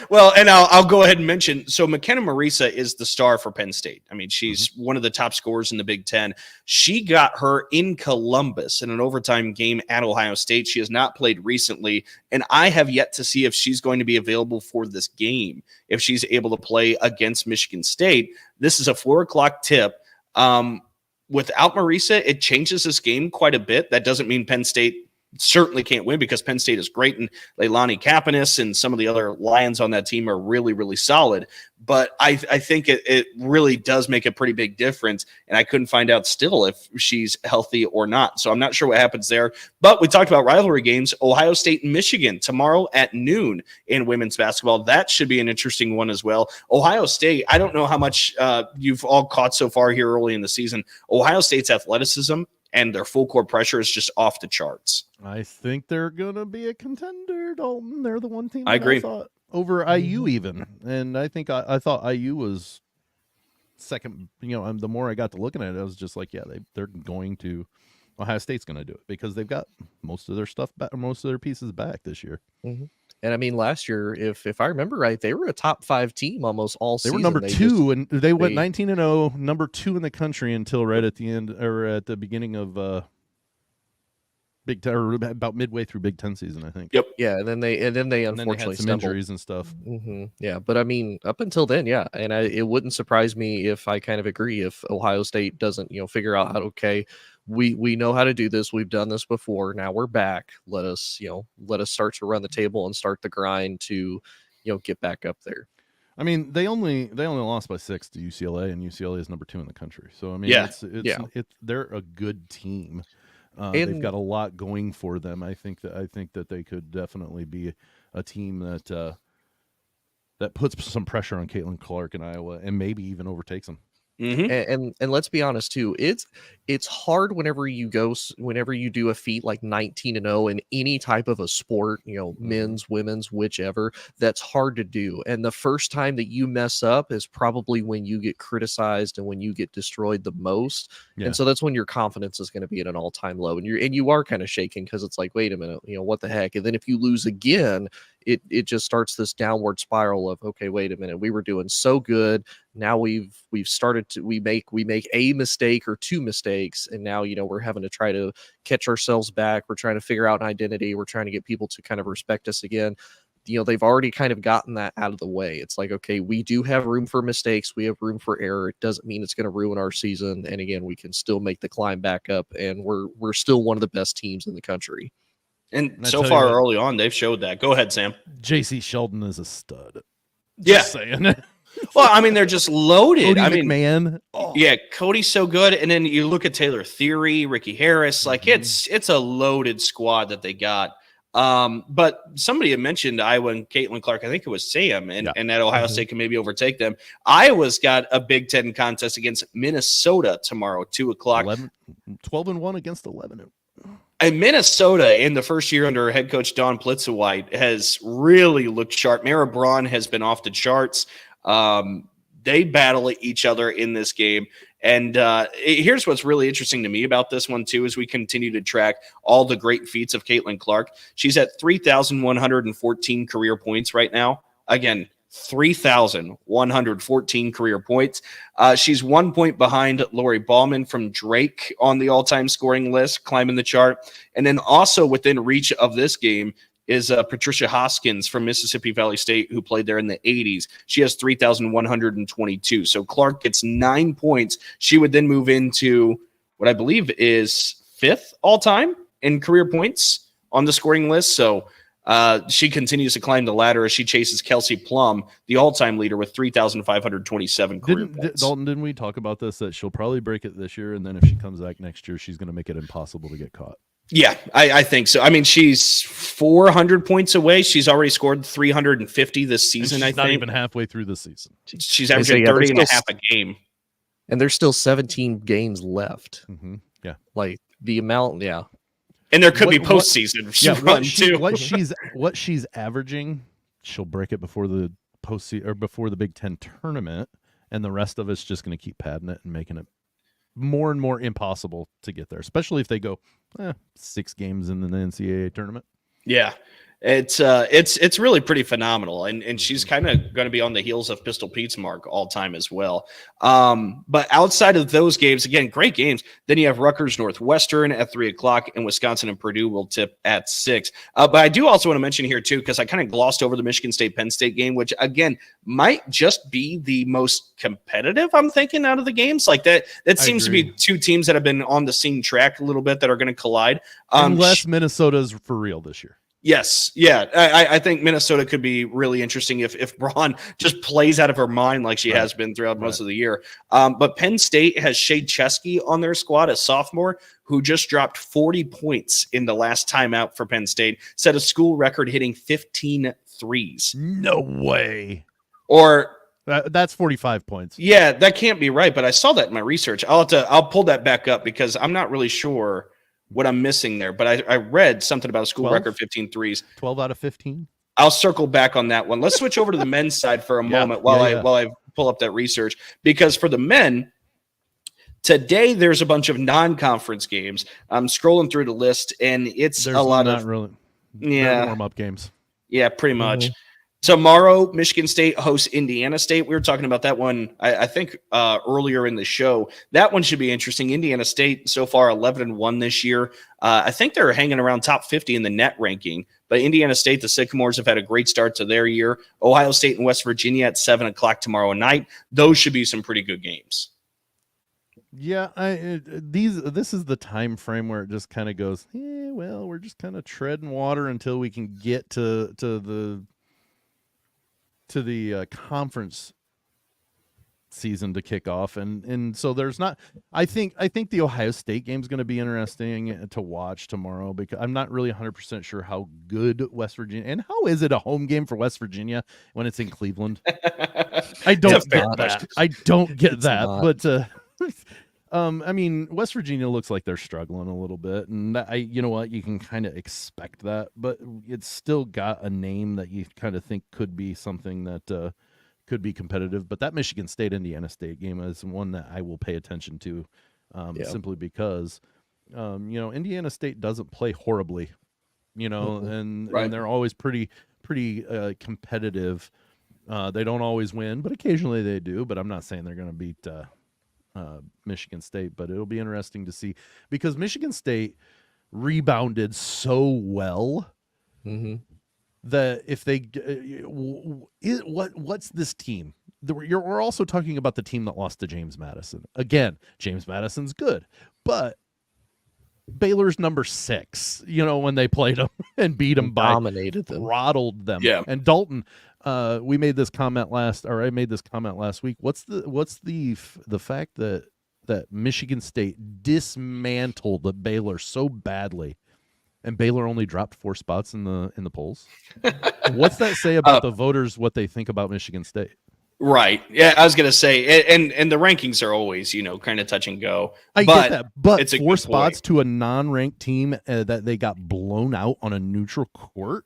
Well, and I'll go ahead and mention. So McKenna Marisa is the star for Penn State. I mean, she's one of the top scorers in the Big Ten. She got her in Columbus in an overtime game at Ohio State. She has not played recently, and I have yet to see if she's going to be available for this game, if she's able to play against Michigan State. This is a 4:00 tip. Without Marisa, it changes this game quite a bit. That doesn't mean Penn State certainly can't win, because Penn State is great, and Leilani Kapanis and some of the other Lions on that team are really, really solid. But I think it really does make a pretty big difference, and I couldn't find out still if she's healthy or not. So I'm not sure what happens there. But we talked about rivalry games, Ohio State and Michigan tomorrow at noon in women's basketball. That should be an interesting one as well. Ohio State, I don't know how much you've all caught so far here early in the season. Ohio State's athleticism and their full court pressure is just off the charts. I think they're going to be a contender, Dalton. They're the one team I agree. thought over IU even. And I think I thought IU was second. The more I got to looking at it, I was just like, yeah, they're going to – Ohio State's going to do it, because they've got most of their stuff back, most of their pieces back this year. And I mean, last year, if I remember right, they were a top 5 team almost all season. They were number 2, and they went 19-0, number 2 in the country until right at the end, or at the beginning of Big Ten, or about midway through Big Ten season, I think. Yep. Yeah, and then they unfortunately had some injuries and stuff. Yeah, but I mean, up until then, yeah, and it wouldn't surprise me if I kind of agree if Ohio State doesn't, figure out how we know how to do this. We've done this before. Now we're back. Let us start to run the table and start the grind to, get back up there. I mean, they only lost by 6 to UCLA, and UCLA is number 2 in the country. So I mean, they're a good team. They've got a lot going for them. I think that they could definitely be a team that puts some pressure on Caitlin Clark in Iowa, and maybe even overtakes them. And let's be honest too, it's hard whenever you do a feat like 19-0 in any type of a sport, men's, women's, whichever. That's hard to do, and the first time that you mess up is probably when you get criticized and when you get destroyed the most. And so that's when your confidence is going to be at an all-time low, and you are kind of shaking because it's like, wait a minute, what the heck? And then if you lose again, it just starts this downward spiral of, okay, wait a minute, we were doing so good. Now we've started to we make a mistake or two mistakes, and now we're having to try to catch ourselves back. We're trying to figure out an identity. We're trying to get people to kind of respect us again. They've already kind of gotten that out of the way. It's like, okay, we do have room for mistakes. We have room for error. It doesn't mean it's going to ruin our season. And again, we can still make the climb back up, and we're still one of the best teams in the country. And so far early on, they've showed that. Go ahead, Sam. JC Sheldon is a stud. Just saying. Well, I mean, they're just loaded. Cody McMahon. Yeah, Cody's so good. And then you look at Taylor Theory, Ricky Harris. Like, it's a loaded squad that they got. But somebody had mentioned Iowa and Caitlin Clark. I think it was Sam, and that Ohio State can maybe overtake them. Iowa's got a Big Ten contest against Minnesota tomorrow, 2:00. 12-1 against 11. And Minnesota, in the first year under head coach Don Plitzewhite, has really looked sharp. Mara Braun has been off the charts. They battle each other in this game. And here's what's really interesting to me about this one, too, as we continue to track all the great feats of Caitlin Clark. She's at 3,114 career points right now. Again, 3,114 career points. She's 1 point behind Lori Ballman from Drake on the all-time scoring list, climbing the chart. And then also within reach of this game is Patricia Hoskins from Mississippi Valley State, who played there in the 80s. She has 3,122. So Clark gets 9 points. She would then move into what I believe is 5th all-time in career points on the scoring list. So she continues to climb the ladder as she chases Kelsey Plum, the all-time leader, with 3,527 career points. Dalton, didn't we talk about this, that she'll probably break it this year, and then if she comes back next year, she's going to make it impossible to get caught? Yeah, I think so. I mean, she's 400 points away. She's already scored 350 this season, I think. Not even halfway through the season. She's averaging 30 and a half a game. And there's still 17 games left. Mm-hmm. Yeah. Like the amount, And there could be postseason run too. What she's averaging, she'll break it before the postseason or before the Big Ten tournament, and the rest of it's just going to keep padding it and making it more and more impossible to get there, especially if they go 6 games in the NCAA tournament. Yeah. It's really pretty phenomenal, and she's kind of going to be on the heels of Pistol Pete's mark all time as well. But outside of those games, again, great games. Then you have Rutgers Northwestern at 3:00, and Wisconsin and Purdue will tip at 6. But I do also want to mention here too, because I kind of glossed over the Michigan State Penn State game, which again might just be the most competitive, I'm thinking, out of the games. Like that seems to be two teams that have been on the same track a little bit that are going to collide. Unless Minnesota's for real this year. Yes. Yeah. I think Minnesota could be really interesting if Braun just plays out of her mind like she has been throughout most of the year. But Penn State has Shade Chesky on their squad, a sophomore who just dropped 40 points in the last timeout for Penn State, set a school record hitting 15 threes. No way. Or that's 45 points. Yeah, that can't be right. But I saw that in my research. I'll pull that back up because I'm not really sure what I'm missing there, but I read something about a school record 15 threes. 12 out of 15. I'll circle back on that one. Let's switch over to the men's side for a moment while I pull up that research, because for the men today, there's a bunch of non-conference games. I'm scrolling through the list, and there's a lot of warm-up games. Yeah, pretty much. Tomorrow, Michigan State hosts Indiana State. We were talking about that one, I think, earlier in the show. That one should be interesting. Indiana State so far 11-1 this year. I think they're hanging around top 50 in the net ranking. But Indiana State, the Sycamores, have had a great start to their year. Ohio State and West Virginia at 7:00 tomorrow night. Those should be some pretty good games. Yeah, this is the time frame where it just kind of goes, well, we're just kind of treading water until we can get to the conference season to kick off, and so there's not. I think the Ohio State game is going to be interesting to watch tomorrow, because I'm not really 100% sure how good West Virginia, and how is it a home game for West Virginia when it's in Cleveland? I don't get that. I don't get that, but. I mean, West Virginia looks like they're struggling a little bit, and you know what, you can kind of expect that, but it's still got a name that you kind of think could be something that could be competitive. But that Michigan State Indiana State game is one that I will pay attention to, simply because, Indiana State doesn't play horribly, and they're always pretty competitive. They don't always win, but occasionally they do. But I'm not saying they're going to beat Michigan State, but it'll be interesting to see, because Michigan State rebounded so well that if they what's this team? We're also talking about the team that lost to James Madison. Again, James Madison's good, but Baylor's number 6, when they played them and beat them dominated them, throttled them. Yeah. And Dalton, I made this comment last week. What's the fact that Michigan State dismantled Baylor so badly, and Baylor only dropped 4 spots in the polls? What's that say about the voters, what they think about Michigan State? Right. Yeah, I was going to say, and the rankings are always, kind of touch and go. I get that, but it's 4 spots to a non-ranked team that they got blown out on a neutral court.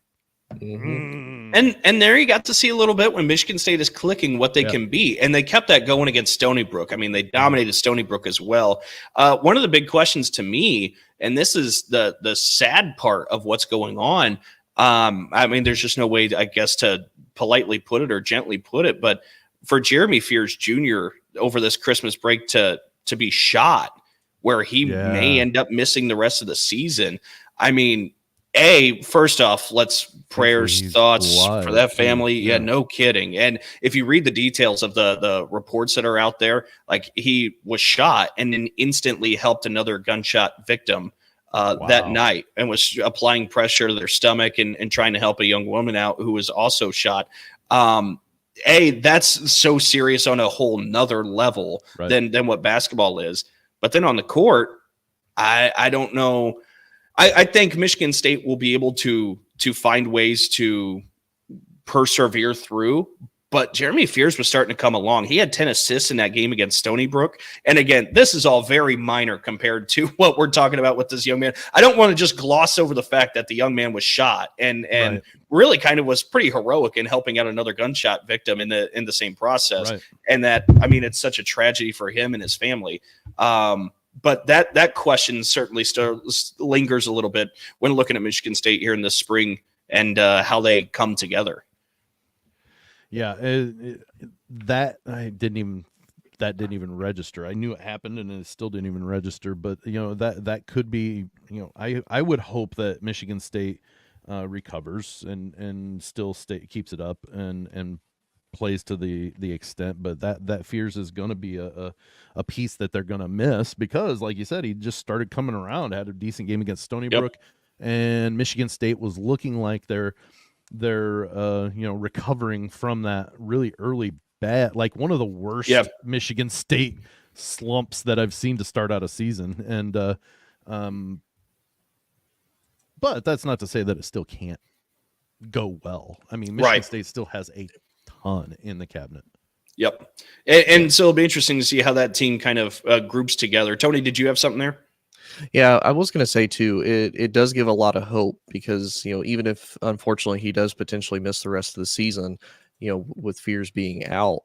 And there you got to see a little bit when Michigan State is clicking what they can be, and they kept that going against Stony Brook. I mean, they dominated Stony Brook as well. One of the big questions to me, and this is the sad part of what's going on. I mean, there's just no way, I guess, to politely put it or gently put it, but for Jeremy Fears Jr. over this Christmas break to be shot, where he may end up missing the rest of the season. I mean, first off, thoughts for that family. Yeah, no kidding. And if you read the details of the reports that are out there, like, he was shot and then instantly helped another gunshot victim that night, and was applying pressure to their stomach and trying to help a young woman out who was also shot. That's so serious on a whole nother level than what basketball is. But then on the court, I don't know. I think Michigan State will be able to find ways to persevere through. But Jeremy Fears was starting to come along. He had 10 assists in that game against Stony Brook. And again, this is all very minor compared to what we're talking about with this young man. I don't want to just gloss over the fact that the young man was shot and really kind of was pretty heroic in helping out another gunshot victim in the same process. Right. And that, I mean, it's such a tragedy for him and his family. But that question certainly still lingers a little bit when looking at Michigan State here in the spring and how they come together. Yeah, that didn't even register. I knew it happened, and it still didn't even register. But that could be. I would hope that Michigan State recovers and still keeps it up and plays to the extent. But that Fears is going to be a piece that they're going to miss, because, like you said, he just started coming around, had a decent game against Stony Brook, and Michigan State was looking like they're recovering from that really early bad, like one of the worst Michigan State slumps that I've seen to start out a season. And but that's not to say that it still can't go well. I mean, Michigan State still has a ton in the cabinet. Yep. And so it'll be interesting to see how that team kind of groups together. Tony, did you have something there? Yeah, I was going to say too, it does give a lot of hope, because, even if unfortunately he does potentially miss the rest of the season, with Fears being out,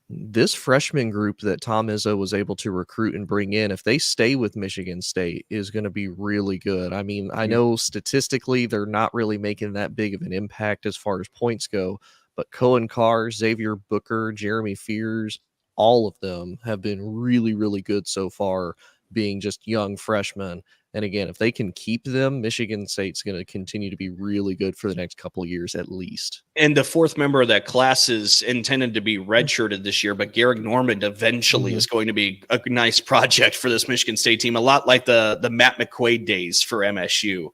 this freshman group that Tom Izzo was able to recruit and bring in, if they stay with Michigan State, is going to be really good. I mean, I know statistically they're not really making that big of an impact as far as points go, but Cohen Carr, Xavier Booker, Jeremy Fears, all of them have been really, really good so far, being just young freshmen. And again, if they can keep them, Michigan State's going to continue to be really good for the next couple of years at least. And the fourth member of that class is intended to be redshirted this year, but Garrick Normand eventually is going to be a nice project for this Michigan State team, a lot like the Matt McQuaid days for MSU,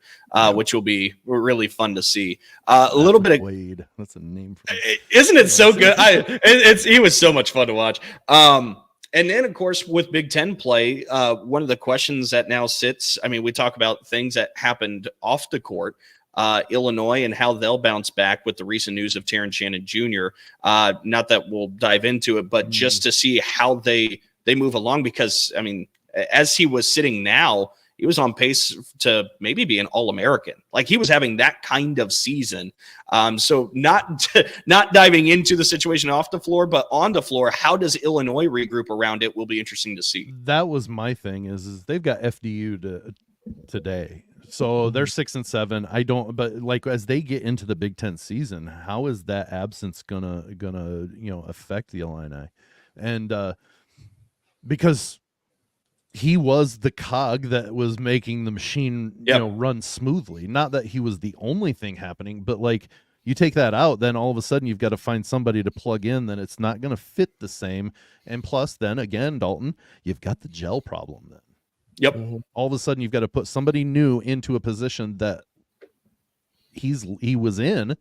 which will be really fun to see. A little bit of McQuaid. That's a name for isn't it so good? He was so much fun to watch. And then, of course, with Big Ten play, one of the questions that now sits, I mean, we talk about things that happened off the court, Illinois and how they'll bounce back with the recent news of Terrence Shannon Jr. Not that we'll dive into it, but just to see how they move along, because, I mean, as he was sitting now, he was on pace to maybe be an All-American. Like, he was having that kind of season. So not diving into the situation off the floor, but on the floor, how does Illinois regroup around it will be interesting to see. That was my thing is they've got FDU today. So they're 6-7. But like, as they get into the Big Ten season, how is that absence gonna affect the Illini? And because he was the cog that was making the machine, run smoothly. Not that he was the only thing happening, but like, you take that out, then all of a sudden you've got to find somebody to plug in, then it's not going to fit the same. And plus, then again, Dalton, you've got the gel problem then. Yep. All of a sudden you've got to put somebody new into a position that he was in,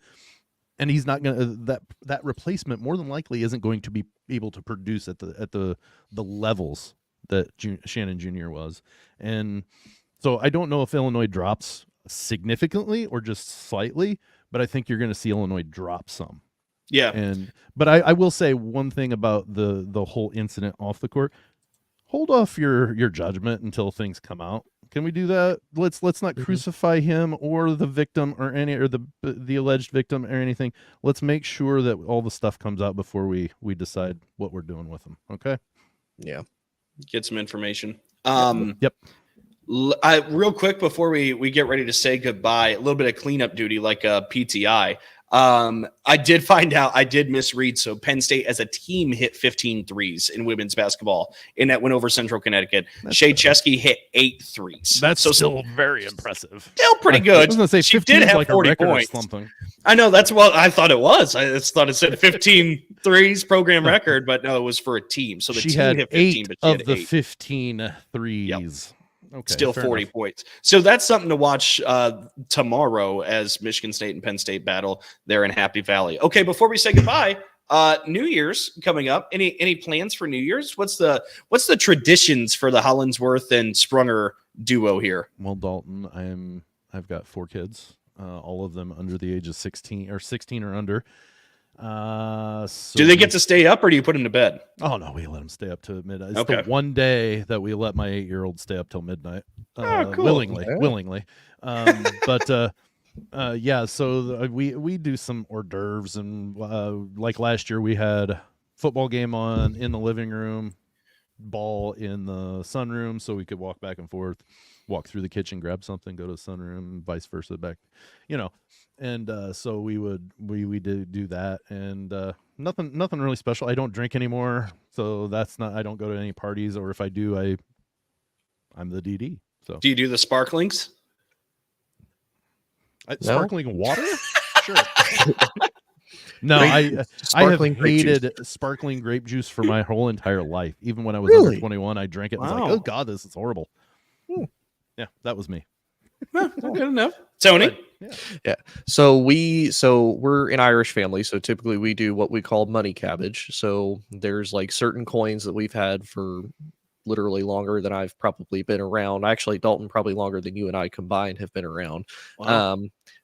and he's not going to, that replacement more than likely isn't going to be able to produce at the levels that Shannon Jr. was. And so I don't know if Illinois drops significantly or just slightly, but I think you're going to see Illinois drop some. Yeah. But I will say one thing about the whole incident off the court. Hold off your judgment until things come out. Can we do that? Let's not crucify him or the victim or the alleged victim or anything. Let's make sure that all the stuff comes out before we decide what we're doing with him. Okay? Yeah. Get some information. Yep. Real quick before we get ready to say goodbye, a little bit of cleanup duty, like a PTI. I did find out, I did misread. So Penn State as a team hit 15 threes in women's basketball in that win over Central Connecticut. Shea Chesky hit 8 threes. That's still very impressive. Still pretty good. I was going to say 15 is like 40 a record points. Or something. I know, that's what I thought it was. I just thought it said 15 threes program record, but no, it was for a team. So the she team had hit 15, but she of had the 8. 15 threes. Yep. Okay, still 40 enough. points. So that's something to watch tomorrow as Michigan State and Penn State battle there in Happy Valley. Okay, before we say goodbye, New Year's coming up. Any plans for New Year's? What's the traditions for the Hollingsworth and Sprunger duo here? Well, Dalton, I've got 4 kids, all of them under the age of 16 or under. So do they get to stay up, or do you put them to bed? Oh no, we let them stay up to midnight. It's okay. The one day that we let my 8-year-old stay up till midnight, cool. willingly. But yeah, so we do some hors d'oeuvres, and like last year we had football game on in the living room, ball in the sunroom, so we could walk back and forth, walk through the kitchen, grab something, go to the sunroom, vice versa back, And so we did do that, and nothing really special. I don't drink anymore, so I don't go to any parties, or if I do, I'm the DD. So do you do the sparklings? Sparkling water? Sure. No, I have hated sparkling grape juice for my whole entire life. Even when I was under 21, I drank it. Wow. I was like, oh God, this is horrible. Yeah, that was me. Good enough. Tony? Yeah. So we're an Irish family. So typically we do what we call money cabbage. So there's like certain coins that we've had for literally longer than I've probably been around. Actually, Dalton, probably longer than you and I combined have been around. Wow.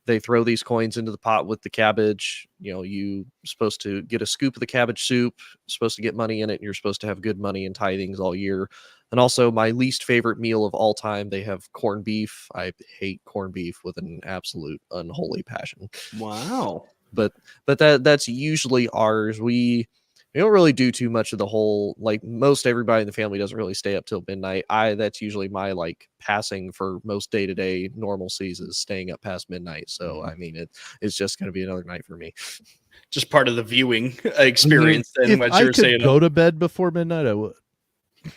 They throw these coins into the pot with the cabbage. You supposed to get a scoop of the cabbage soup, supposed to get money in it. And you're supposed to have good money and tithings all year. And also my least favorite meal of all time, they have corned beef. I hate corned beef with an absolute unholy passion. Wow. But that's usually ours. We don't really do too much of the whole, like most everybody in the family doesn't really stay up till midnight. That's usually my like passing for most day-to-day normalcies is staying up past midnight. So, I mean, it's just going to be another night for me. Just part of the viewing experience. If I could go to bed before midnight, I would.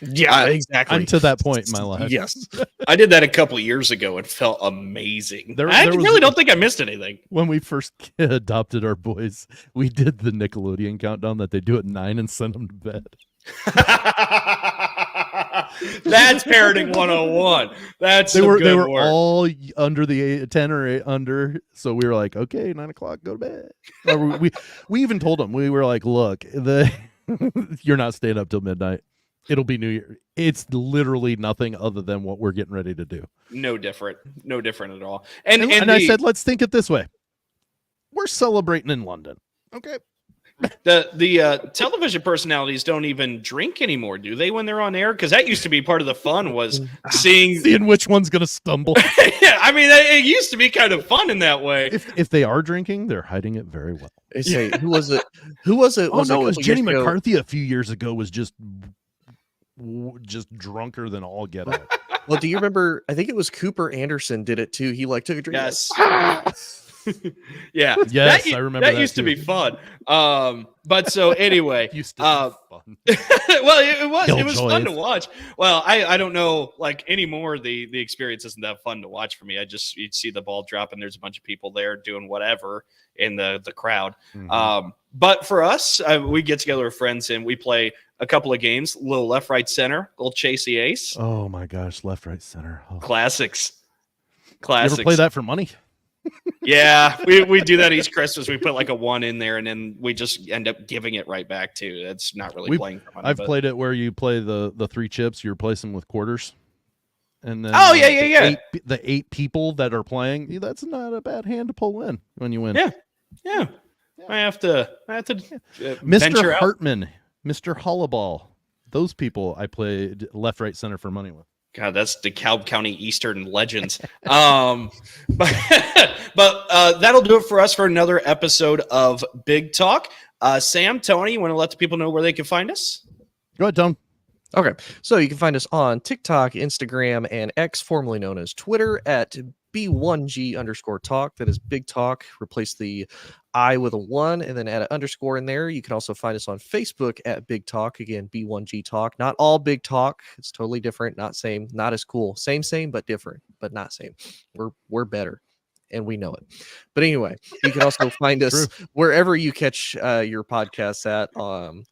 Yeah, exactly. I'm to that point in my life. Yes. I did that a couple of years ago and felt amazing. I really don't think I missed anything. When we first adopted our boys, we did the Nickelodeon countdown that they do at 9 and send them to bed. That's parenting 101. They were all under the 10 or 8 under, so we were like, okay, 9 o'clock, go to bed. Or we even told them, we were like, look, you're not staying up till midnight. It'll be New Year. It's literally nothing other than what we're getting ready to do. No different at all. And I said, let's think it this way: we're celebrating in London, okay? The television personalities don't even drink anymore, do they, when they're on air? Because that used to be part of the fun, was seeing which one's going to stumble. Yeah, I mean, it used to be kind of fun in that way. If they are drinking, they're hiding it very well. Say, who was it? Who was it? Oh no, it was Jenny McCarthy a few years ago. Was just drunker than all get out. Well, do you remember? I think it was Cooper Anderson did it too. He took a drink. Yes. Yeah. Yes, I remember that used too. to be fun. But so anyway, used to be fun. Well, it was fun to Killjoys. watch. Well, I don't know, like anymore. The experience isn't that fun to watch for me. You'd see the ball drop and there's a bunch of people there doing whatever in the crowd. Mhm. But for us, we get together with friends and we play a couple of games. A little left, right, center, little chase the ace. Oh my gosh, left, right, center. Oh. Classics. You ever play that for money? Yeah, we do that each Christmas. We put like a 1 in there, and then we just end up giving it right back too. That's not really playing for money. I've played it where you play the 3 chips, you replace them with quarters, and then the 8 people that are playing. That's not a bad hand to pull in when you win. Yeah. I have to. Mr. Hartman, Mr. Hollaball, those people I played left, right, center for money with. God, that's DeKalb County Eastern legends. But that'll do it for us for another episode of Big Talk. Sam, Tony, you want to let the people know where they can find us? Go ahead, Tom. Okay, so you can find us on TikTok, Instagram, and X, formerly known as Twitter, at B1G_talk. That is Big Talk. Replace the I with a 1 and then add an underscore in there. You can also find us on Facebook at Big Talk. Again, B1G Talk. Not all Big Talk. It's totally different. Not same. Not as cool. Same, but different. But not same. We're better. And we know it. But anyway, you can also find us wherever you catch your podcasts at,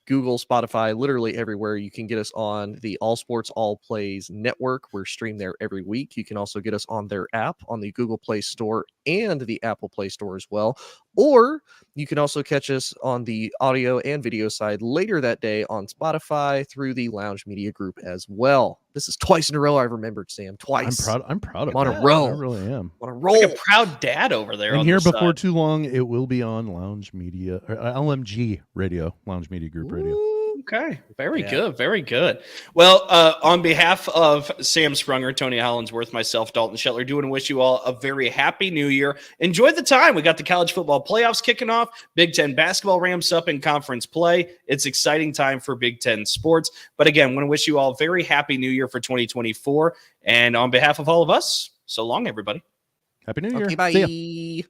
Google, Spotify, literally everywhere. You can get us on the All Sports All Plays network. We're streamed there every week. You can also get us on their app on the Google Play Store and the Apple Play Store as well. Or you can also catch us on the audio and video side later that day on Spotify through the Lounge Media Group as well. This is twice in a row I remembered, Sam. Twice. I'm proud of on that. a roll. I really am. On a roll. Like a proud dad over there. And on here the before side. too long, it will be on Lounge Media, or LMG Radio, Lounge Media Group Radio. Okay. Very good. Very good. Well, on behalf of Sam Sprunger, Tony Hollinsworth, myself, Dalton Shetler, do want to wish you all a very happy new year. Enjoy the time. We got the college football playoffs kicking off. Big Ten basketball ramps up in conference play. It's exciting time for Big Ten sports. But again, want to wish you all a very happy new year for 2024. And on behalf of all of us, so long, everybody. Happy New Year. Okay, bye. See ya.